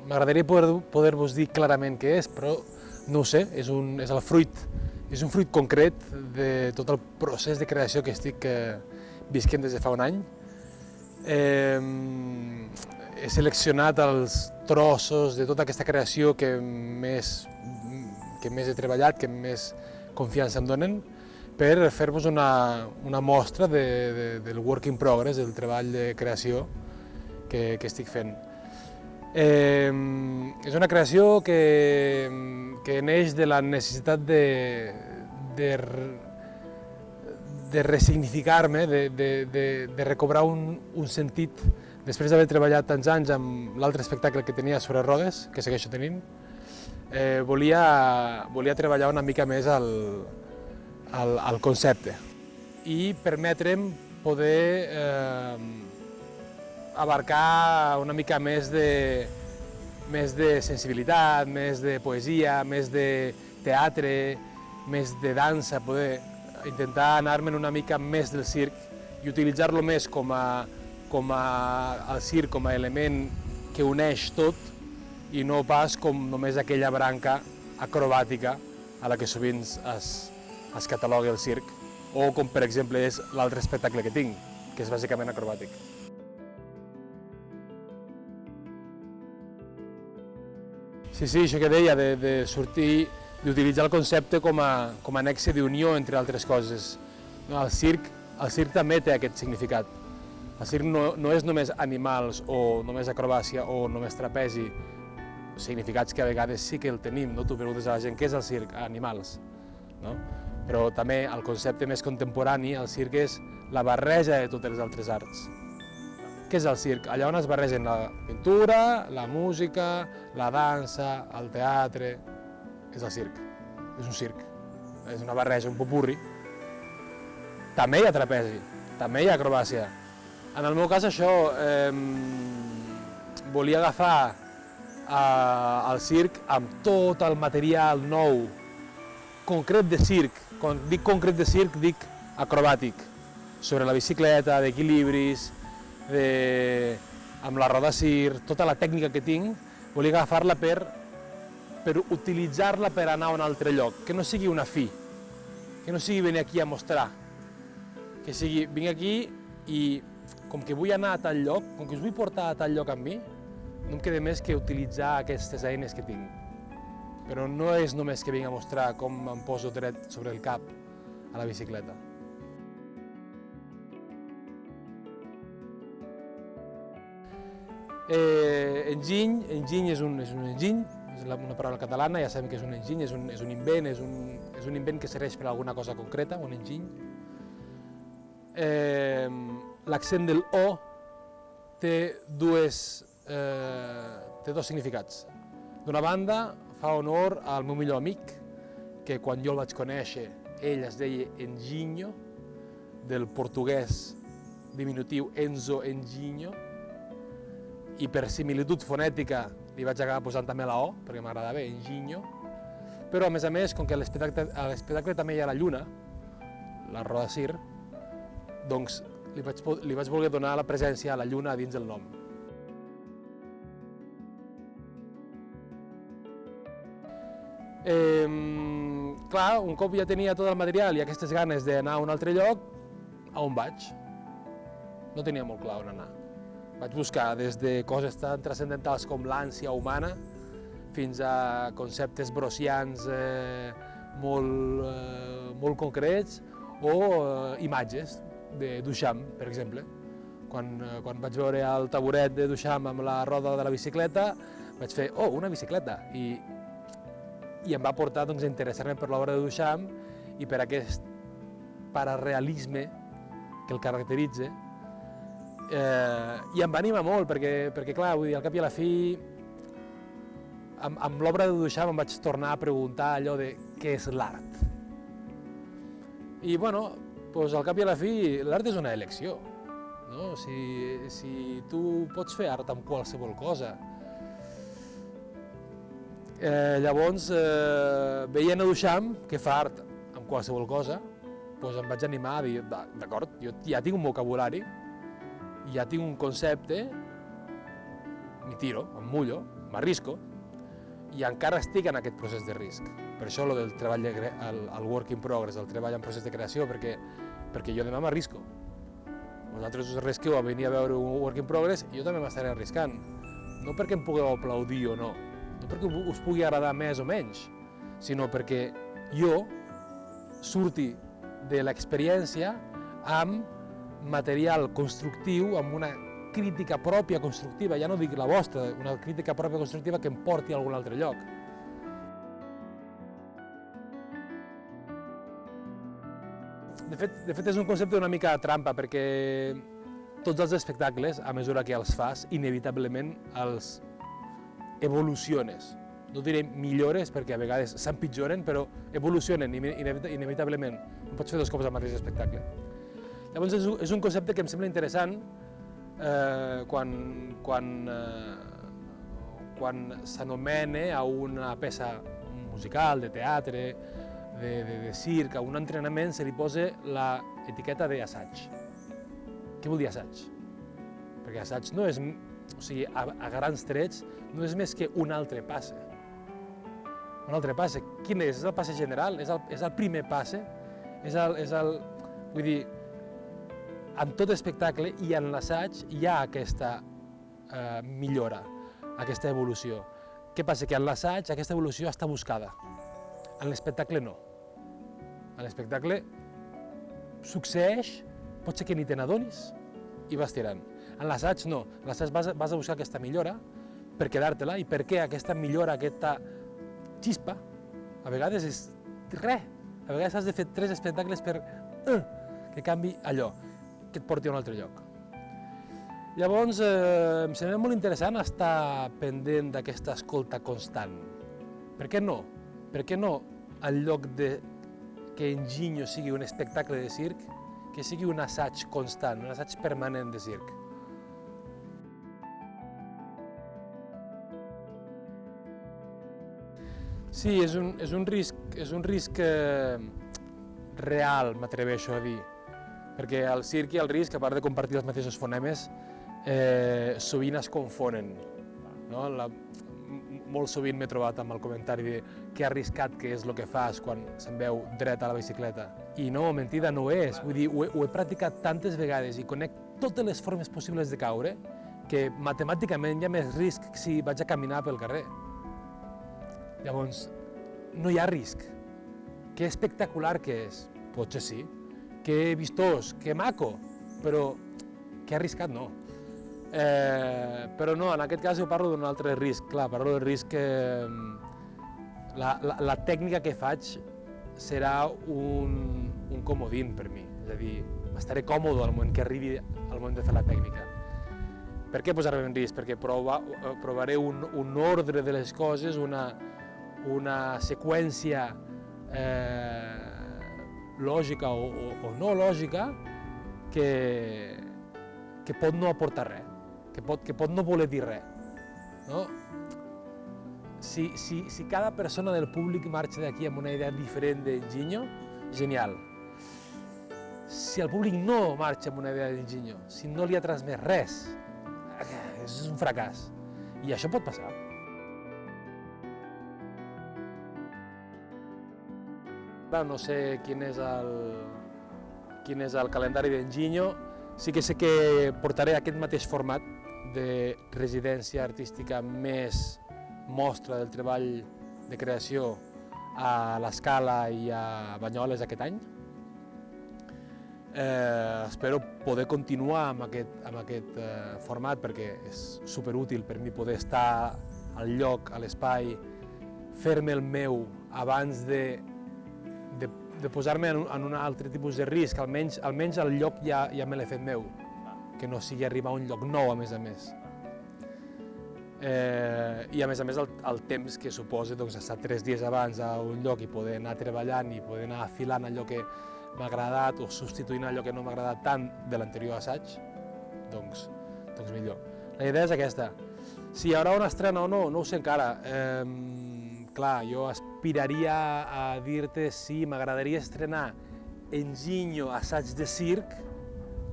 M'agradaria poder-vos dir clarament què és, però no ho sé, és el fruit. És un fruit concret de tot el procés de creació que estic visquent des de fa un any. He seleccionat els trossos de tota aquesta creació que més he treballat, que més confiança em donen, per fer-vos una mostra del work in progress, del treball de creació que estic fent. És una creació que neix de la necessitat de ressignificar-me, de recobrar un sentit. Després d'haver treballat tants anys amb l'altre espectacle que tenia sobre rodes, que segueixo tenint, volia treballar una mica més el concepte i permetre'm poder abarcar una mica més de sensibilitat, més de poesia, més de teatre, més de dansa, poder intentar anar-me'n una mica més del circ i utilitzar-lo més com el circ com a element que uneix tot i no pas com només aquella branca acrobàtica a la que sovint es cataloga el circ, o com per exemple és l'altre espectacle que tinc, que és bàsicament acrobàtic. Sí, això que deia, de sortir, d'utilitzar el concepte com a nexe d'unió entre altres coses. El circ també té aquest significat. El circ no és només animals o només acrobàcia o només trapezi, significats que a vegades sí que el tenim, no? Tu preguntes a la gent què és el circ? Animals. No? Però també el concepte més contemporani, el circ és la barreja de totes les altres arts. Què és el circ? Allà on es barregen la pintura, la música, la dansa, el teatre. És el circ. És un circ. És una barreja, un popurri. També hi ha trapezi, també hi ha acrobàcia. En el meu cas, això, volia agafar el circ amb tot el material nou, concret de circ. Quan dic concret de circ, dic acrobàtic. Sobre la bicicleta, d'equilibris, amb la roda circ, tota la tècnica que tinc, volia agafar-la per utilitzar-la per anar a un altre lloc, que no sigui una fi, que no sigui venir aquí a mostrar, que sigui vinc aquí i com que vull anar a tal lloc, com que us vull portar a tal lloc amb mi, no em queda més que utilitzar aquestes eines que tinc. Però no és només que vinc a mostrar com em poso dret sobre el cap a la bicicleta. Enginy és un enginy, és una paraula catalana, ja sabem que és un enginy, és un invent, és un invent que serveix per a alguna cosa concreta, un enginy. L'accent del O té dos significats. D'una banda, fa honor al meu millor amic, que quan jo el vaig conèixer, ell es deia Enginho, del portuguès diminutiu Enzo Enginho, i per similitud fonètica li vaig acabar posant també la O, perquè m'agradava, Enginho. Però, a més, com que a l'espectacle també hi ha la lluna, la roda circ, doncs li vaig voler donar la presència a la lluna dins del nom. Clar, un cop ja tenia tot el material i aquestes ganes d'anar a un altre lloc, a on vaig? No tenia molt clar on anar. Vaig buscar des de coses tan transcendentals com l'ànsia humana fins a conceptes brosians molt concrets o imatges de Duchamp, per exemple. Quan vaig veure el taburet de Duchamp amb la roda de la bicicleta, vaig fer, oh, una bicicleta! I em va portar a interessar-me per l'obra de Duchamp i per aquest pararealisme que el caracteritza. I em va animar molt, perquè clar, vull dir, al cap i a la fi, amb l'obra de Duchamp em vaig tornar a preguntar allò de què és l'art. I, bueno, al cap i a la fi, l'art és una elecció. Si tu pots fer art amb qualsevol cosa. Llavors, veient a Duchamp, que fa art amb qualsevol cosa, doncs em vaig animar a dir, d'acord, jo ja tinc un vocabulari, ja tinc un concepte, m'hi tiro, em mullo, m'arrisco, i encara estic en aquest procés de risc. Per això el treball, el work in progress, el treball en procés de creació, perquè jo demà m'arrisco. Vosaltres us arrisqueu a venir a veure un work in progress i jo també m'estaré arriscant. No perquè em pugueu aplaudir o no, no perquè us pugui agradar més o menys, sinó perquè jo surti de l'experiència amb material constructiu, amb una crítica pròpia constructiva, ja no dic la vostra, una crítica pròpia constructiva que em porti a algun altre lloc. De fet, és un concepte una mica trampa, perquè tots els espectacles, a mesura que els fas, inevitablement els evoluciones. No diré millores, perquè a vegades s'empitjoren, però evolucionen inevitablement. No pots fer dos cops el mateix espectacle. Llavors és un concepte que em sembla interessant quan s'anomena a una peça musical, de teatre, de circ, a un entrenament se li posa l'etiqueta d'assaig. Què vol dir assaig? Perquè assaig no és, o sigui, a grans trets, no és més que un altre passe. Un altre passe. Quin és? És el passe general? És el primer passe? Vull dir, en tot espectacle i en l'assaig hi ha aquesta millora, aquesta evolució. Què passa? Que en l'assaig aquesta evolució està buscada. En l'espectacle no. En l'espectacle succeeix, pot ser que ni te n'adonis i vas tirant. En l'assaig no. En l'assaig vas a buscar aquesta millora per quedar-te-la i perquè aquesta millora, aquesta xispa, a vegades és res. A vegades has de fer 3 espectacles per que canvi allò, que et porti a un altre lloc. Llavors, em sembla molt interessant estar pendent d'aquesta escolta constant. Per què no? Per què no, en lloc de que Enginyo sigui un espectacle de circ, que sigui un assaig constant, un assaig permanent de circ? Sí, és un risc real, m'atreveixo a dir, perquè el circ i el risc, a part de compartir els mateixos fonemes, sovint es confonen. No? Molt sovint m'he trobat amb el comentari de que arriscat que és el que fas quan se'n veu dret a la bicicleta. I no, mentida no és. Vull dir, ho he practicat tantes vegades i conec totes les formes possibles de caure que matemàticament hi ha més risc si vaig a caminar pel carrer. Llavors, no hi ha risc. Que espectacular que és? Potser sí. Que vistós, que maco, però que arriscat no. Però no, en aquest cas jo parlo d'un altre risc. Clar, parlo del risc que la tècnica que faig serà un comodín per mi. És a dir, estaré còmode al moment que arribi el moment de fer la tècnica. Per què posar-me en risc? Perquè provaré un ordre de les coses, una seqüència lògica o no lògica que pot no aportar res, que pot no voler dir res. No? Si cada persona del públic marxa d'aquí amb una idea diferent d'Enginyo, genial. Si el públic no marxa amb una idea d'Enginyo, si no li ha transmès res, és un fracàs. I això pot passar. No sé quin és el calendari d'Enginyo, sí que sé que portaré aquest mateix format de residència artística més mostra del treball de creació a l'Escala i a Banyoles aquest any. Espero poder continuar amb aquest format perquè és superútil per mi poder estar al lloc, a l'espai, fer-me el meu abans de posar-me en un altre tipus de risc, almenys el lloc ja me l'he fet meu, que no sigui arribar a un lloc nou, a més. I a més el temps que suposa estar 3 dies abans a un lloc i poder anar treballant i poder anar afilant allò que m'ha agradat o substituint allò que no m'ha agradat tant de l'anterior assaig, doncs millor. La idea és aquesta. Si hi haurà una estrena o no, no ho sé encara. Clar, jo aspiraria a dir-te si m'agradaria estrenar enginyo assaig de circ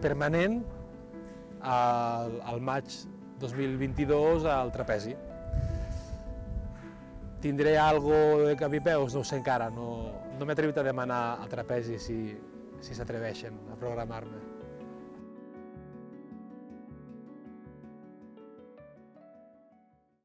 permanent al maig 2022 al Trapezi. Tindré algo de cap i peus? No ho sé encara, no m'he atrevit a demanar al Trapezi si s'atreveixen a programar-me.